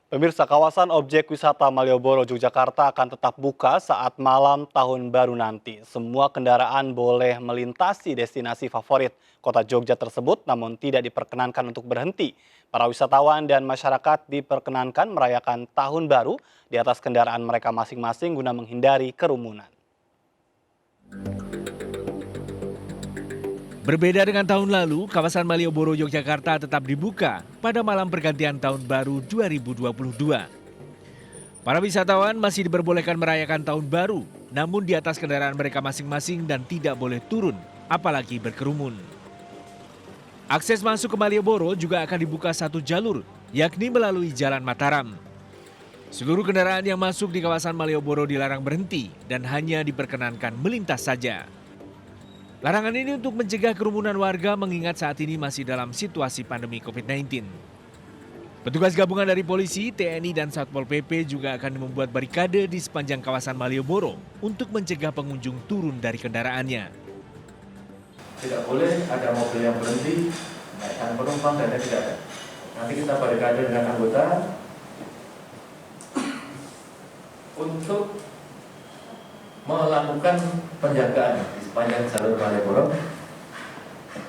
Pemirsa, kawasan objek wisata Malioboro, Yogyakarta akan tetap buka saat malam tahun baru nanti. Semua kendaraan boleh melintasi destinasi favorit kota Jogja tersebut, namun tidak diperkenankan untuk berhenti. Para wisatawan dan masyarakat diperkenankan merayakan tahun baru di atas kendaraan mereka masing-masing guna menghindari kerumunan. Berbeda dengan tahun lalu, kawasan Malioboro, Yogyakarta tetap dibuka pada malam pergantian tahun baru 2022. Para wisatawan masih diperbolehkan merayakan tahun baru, namun di atas kendaraan mereka masing-masing dan tidak boleh turun, apalagi berkerumun. Akses masuk ke Malioboro juga akan dibuka satu jalur, yakni melalui Jalan Mataram. Seluruh kendaraan yang masuk di kawasan Malioboro dilarang berhenti dan hanya diperkenankan melintas saja. Larangan ini untuk mencegah kerumunan warga mengingat saat ini masih dalam situasi pandemi COVID-19. Petugas gabungan dari polisi, TNI, dan Satpol PP juga akan membuat barikade di sepanjang kawasan Malioboro untuk mencegah pengunjung turun dari kendaraannya. Tidak boleh ada mobil yang berhenti, naikkan penumpang, dan tidak ada. Nanti kita barikade dengan anggota untuk melakukan penjagaan di sepanjang jalur Malioboro,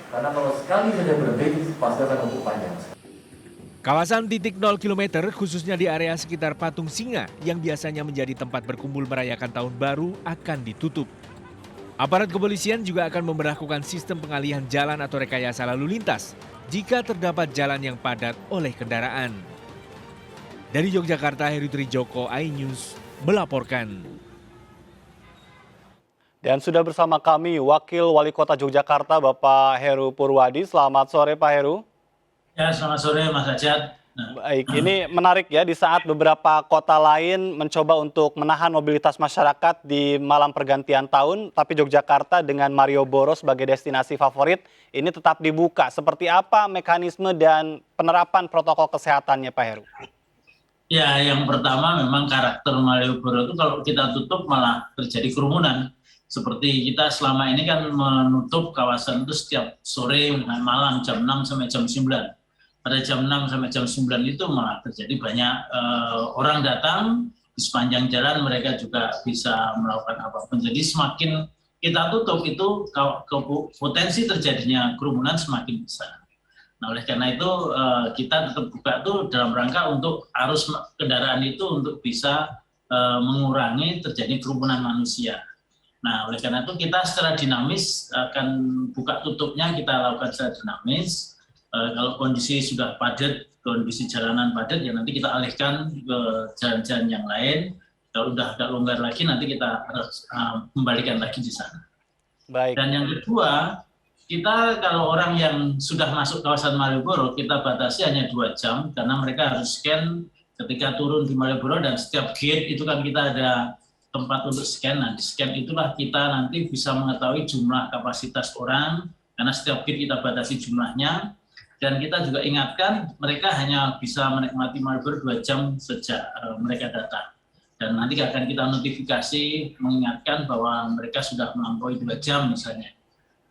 karena kalau sekali saja berhenti pasti akan untuk panjang. Kawasan titik 0 km khususnya di area sekitar Patung Singa yang biasanya menjadi tempat berkumpul merayakan tahun baru akan ditutup. Aparat kepolisian juga akan memberlakukan sistem pengalihan jalan atau rekayasa lalu lintas jika terdapat jalan yang padat oleh kendaraan. Dari Yogyakarta, Heru Trijoko, iNews melaporkan. Dan sudah bersama kami Wakil Wali Kota Yogyakarta, Bapak Heru Purwadi. Selamat sore, Pak Heru. Ya, selamat sore Mas Ajat. Baik, ini menarik ya, di saat beberapa kota lain mencoba untuk menahan mobilitas masyarakat di malam pergantian tahun, tapi Yogyakarta dengan Malioboro sebagai destinasi favorit ini tetap dibuka. Seperti apa mekanisme dan penerapan protokol kesehatannya, Pak Heru? Ya, yang pertama memang karakter Malioboro itu kalau kita tutup malah terjadi kerumunan. Seperti kita selama ini kan menutup kawasan itu setiap sore dan malam jam 6 sampai jam 9. Pada jam 6 sampai jam 9 itu malah terjadi banyak orang datang di sepanjang jalan, mereka juga bisa melakukan apapun. Jadi semakin kita tutup itu potensi terjadinya kerumunan semakin besar. Nah, oleh karena itu kita tetap buka itu dalam rangka untuk arus kendaraan itu untuk bisa mengurangi terjadi kerumunan manusia. Nah, oleh karena itu kita secara dinamis akan buka tutupnya kita lakukan secara dinamis. Kalau kondisi sudah padat, kondisi jalanan padat, ya nanti kita alihkan ke jalan-jalan yang lain. Kalau udah agak longgar lagi, nanti kita harus kembalikan lagi di sana. Baik. Dan yang kedua, kita kalau orang yang sudah masuk kawasan Malioboro, kita batasi hanya 2 jam, karena mereka harus scan ketika turun di Malioboro, dan setiap gate itu kan kita ada tempat untuk scan. Nah, di scan itulah kita nanti bisa mengetahui jumlah kapasitas orang, karena setiap gate kita batasi jumlahnya. Dan kita juga ingatkan mereka hanya bisa menikmati Malioboro 2 jam sejak mereka datang. Dan nanti akan kita notifikasi mengingatkan bahwa mereka sudah melampaui 2 jam misalnya.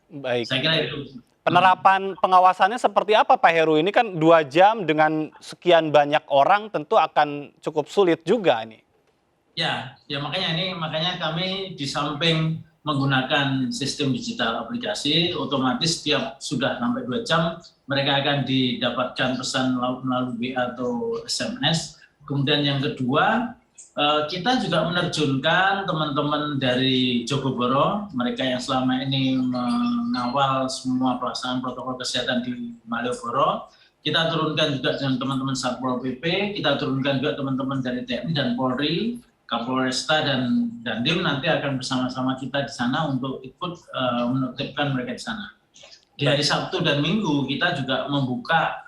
Baik. Saya kira itu. Penerapan pengawasannya seperti apa, Pak Heru? Ini kan 2 jam dengan sekian banyak orang tentu akan cukup sulit juga ini. Ya makanya kami di samping menggunakan sistem digital aplikasi, otomatis setiap sudah sampai 2 jam mereka akan didapatkan pesan melalui WA atau SMS. Kemudian yang kedua, kita juga menerjunkan teman-teman dari Jogoboro, mereka yang selama ini mengawal semua pelaksanaan protokol kesehatan di Malioboro. Kita turunkan juga dengan teman-teman Satpol PP, kita turunkan juga teman-teman dari TNI dan Polri, Kapolresta dan Dandim nanti akan bersama-sama kita di sana untuk ikut menertibkan mereka di sana. Di hari Sabtu dan Minggu kita juga membuka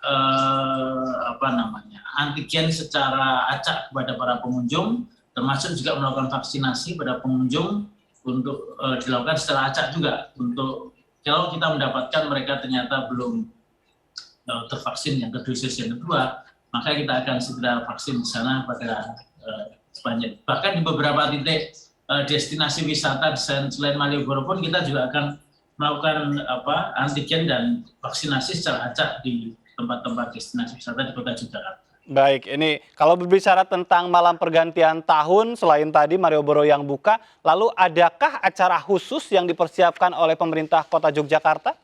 antigen secara acak kepada para pengunjung, termasuk juga melakukan vaksinasi pada pengunjung untuk dilakukan secara acak juga. Untuk kalau kita mendapatkan mereka ternyata belum tervaksin yang dosis yang kedua, maka kita akan segera vaksin di sana pada sepanjang. Bahkan di beberapa titik destinasi wisata selain Malioboro pun kita juga akan melakukan antigen dan vaksinasi secara acak di tempat-tempat destinasi wisata di Kota Yogyakarta. Baik, ini kalau berbicara tentang malam pergantian tahun, selain tadi Malioboro yang buka, lalu adakah acara khusus yang dipersiapkan oleh pemerintah Kota Yogyakarta?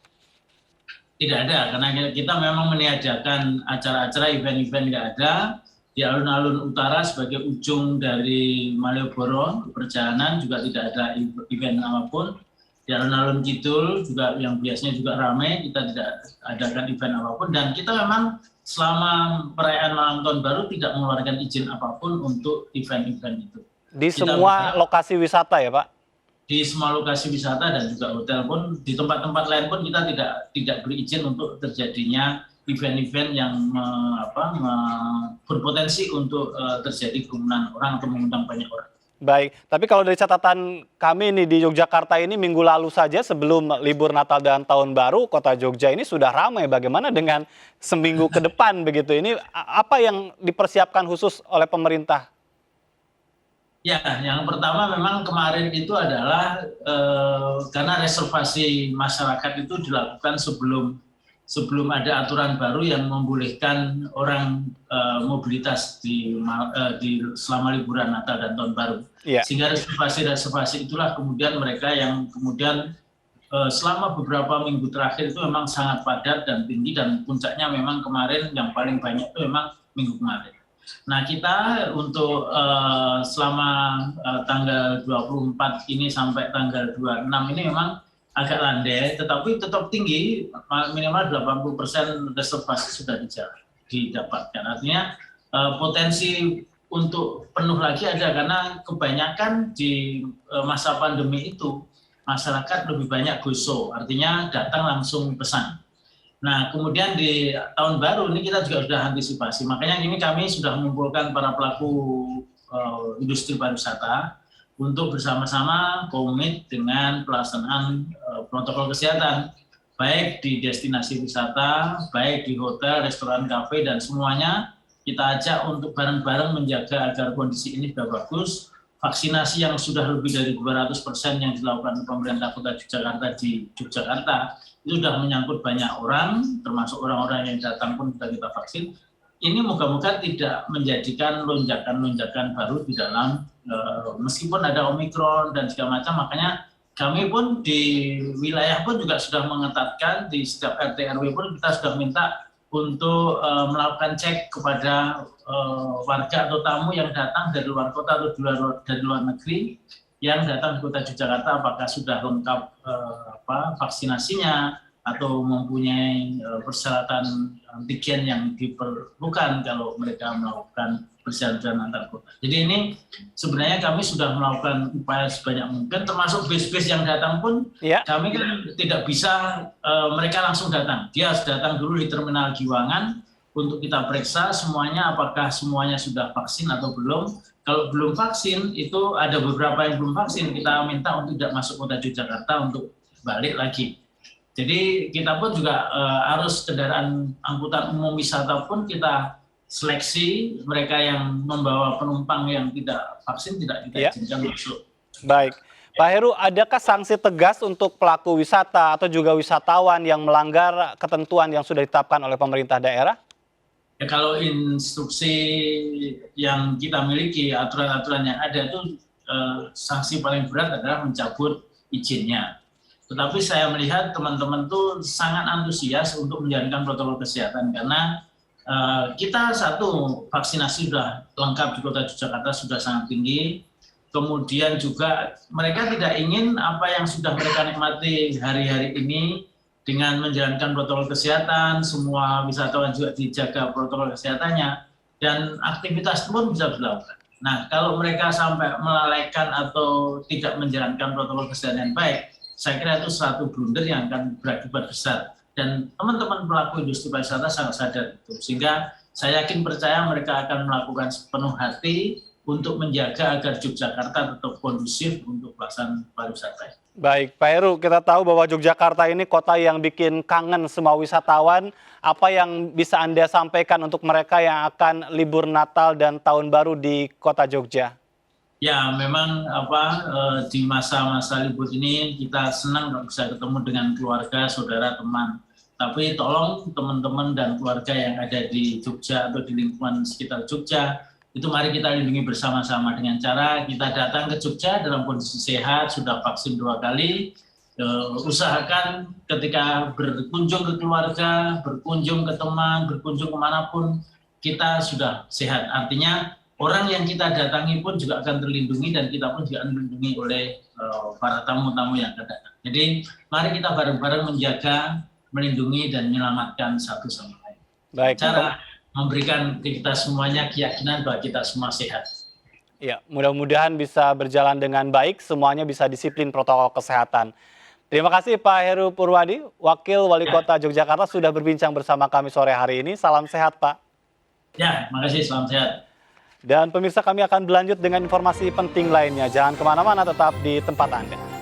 Tidak ada, karena kita memang meniadakan acara-acara event-event nggak ada. Di alun-alun utara sebagai ujung dari Malioboro, perjalanan juga tidak ada event apapun. Di alun-alun kidul juga yang biasanya juga ramai, kita tidak adakan event apapun. Dan kita memang selama perayaan malam tahun baru tidak mengeluarkan izin apapun untuk event-event itu. Di Kita semua berharap lokasi wisata ya Pak? di semua lokasi wisata dan juga hotel pun, di tempat-tempat lain pun kita tidak beri izin untuk terjadinya event-event yang berpotensi untuk terjadi kerumunan orang atau mengundang banyak orang. Baik, tapi kalau dari catatan kami nih di Yogyakarta ini minggu lalu saja sebelum libur Natal dan Tahun Baru, Kota Jogja ini sudah ramai. Bagaimana dengan seminggu ke depan begitu? Ini apa yang dipersiapkan khusus oleh pemerintah? Ya, yang pertama memang kemarin itu adalah karena reservasi masyarakat itu dilakukan sebelum ada aturan baru yang membolehkan orang mobilitas selama liburan Natal dan Tahun Baru. Iya. Sehingga reservasi itulah kemudian mereka yang kemudian selama beberapa minggu terakhir itu memang sangat padat dan tinggi, dan puncaknya memang kemarin yang paling banyak itu memang minggu kemarin. Nah, kita untuk selama tanggal 24 ini sampai tanggal 26 ini memang agak landai, tetapi tetap tinggi, minimal 80% reservasi sudah didapatkan. Artinya potensi untuk penuh lagi ada, karena kebanyakan di masa pandemi itu masyarakat lebih banyak go show, artinya datang langsung pesan. Nah, kemudian di tahun baru ini kita juga sudah antisipasi. Makanya ini kami sudah mengumpulkan para pelaku industri pariwisata untuk bersama-sama komit dengan pelaksanaan protokol kesehatan, baik di destinasi wisata, baik di hotel, restoran, kafe, dan semuanya kita ajak untuk bareng-bareng menjaga agar kondisi ini sudah bagus. Vaksinasi yang sudah lebih dari 200% yang dilakukan pemerintah Kota Yogyakarta di Yogyakarta itu sudah menyangkut banyak orang, termasuk orang-orang yang datang pun sudah kita vaksin. Ini moga-moga tidak menjadikan lonjakan-lonjakan baru di dalam, meskipun ada Omikron dan segala macam. Makanya kami pun di wilayah pun juga sudah mengetatkan, di setiap RT RW pun kita sudah minta untuk melakukan cek kepada warga atau tamu yang datang dari luar kota atau dari luar negeri yang datang ke Kota Yogyakarta, apakah sudah lengkap vaksinasinya atau mempunyai persyaratan antigen yang diperlukan kalau mereka melakukan perjalanan antar kota. Jadi ini sebenarnya kami sudah melakukan upaya sebanyak mungkin, termasuk bis-bis yang datang pun kami kan tidak bisa mereka langsung datang. Dia harus datang dulu di Terminal Giwangan untuk kita periksa semuanya, apakah semuanya sudah vaksin atau belum. Kalau belum vaksin, itu ada beberapa yang belum vaksin, kita minta untuk tidak masuk Kota Yogyakarta untuk balik lagi. Jadi kita pun juga harus kendaraan angkutan umum wisata pun kita seleksi, mereka yang membawa penumpang yang tidak vaksin tidak kita izinkan masuk. Baik. Pak Heru, adakah sanksi tegas untuk pelaku wisata atau juga wisatawan yang melanggar ketentuan yang sudah ditetapkan oleh pemerintah daerah? Ya, kalau instruksi yang kita miliki, aturan-aturan yang ada itu sanksi paling berat adalah mencabut izinnya. Tetapi saya melihat teman-teman tuh sangat antusias untuk menjalankan protokol kesehatan, karena kita satu, vaksinasi sudah lengkap di Kota Yogyakarta, sudah sangat tinggi. Kemudian juga mereka tidak ingin apa yang sudah mereka nikmati hari-hari ini dengan menjalankan protokol kesehatan, semua wisatawan juga dijaga protokol kesehatannya, dan aktivitas pun bisa dilakukan. Nah, kalau mereka sampai melalaikan atau tidak menjalankan protokol kesehatan yang baik, saya kira itu suatu blunder yang akan berakibat besar. Dan teman-teman pelaku industri pariwisata sangat sadar itu. Sehingga saya yakin percaya mereka akan melakukan sepenuh hati untuk menjaga agar Yogyakarta tetap kondusif untuk pelaksanaan pariwisata. Baik, Pak Heru, kita tahu bahwa Yogyakarta ini kota yang bikin kangen semua wisatawan. Apa yang bisa Anda sampaikan untuk mereka yang akan libur Natal dan Tahun Baru di Kota Jogja? Ya, memang di masa-masa libur ini kita senang bisa ketemu dengan keluarga, saudara, teman. Tapi tolong teman-teman dan keluarga yang ada di Jogja atau di lingkungan sekitar Jogja, itu mari kita lindungi bersama-sama dengan cara kita datang ke Jogja dalam kondisi sehat, sudah vaksin 2 kali, usahakan ketika berkunjung ke keluarga, berkunjung ke teman, berkunjung kemanapun, kita sudah sehat. Artinya orang yang kita datangi pun juga akan terlindungi dan kita pun juga akan dilindungi oleh para tamu-tamu yang akan datang. Jadi mari kita bareng-bareng menjaga, melindungi dan menyelamatkan satu sama lain. Baik. Cara memberikan kita semuanya keyakinan bahwa kita semua sehat. Ya, mudah-mudahan bisa berjalan dengan baik, semuanya bisa disiplin protokol kesehatan. Terima kasih Pak Heru Purwadi, Wakil Wali Kota Yogyakarta sudah berbincang bersama kami sore hari ini. Salam sehat Pak. Ya, makasih, salam sehat. Dan pemirsa, kami akan berlanjut dengan informasi penting lainnya. Jangan kemana-mana, tetap di tempat Anda.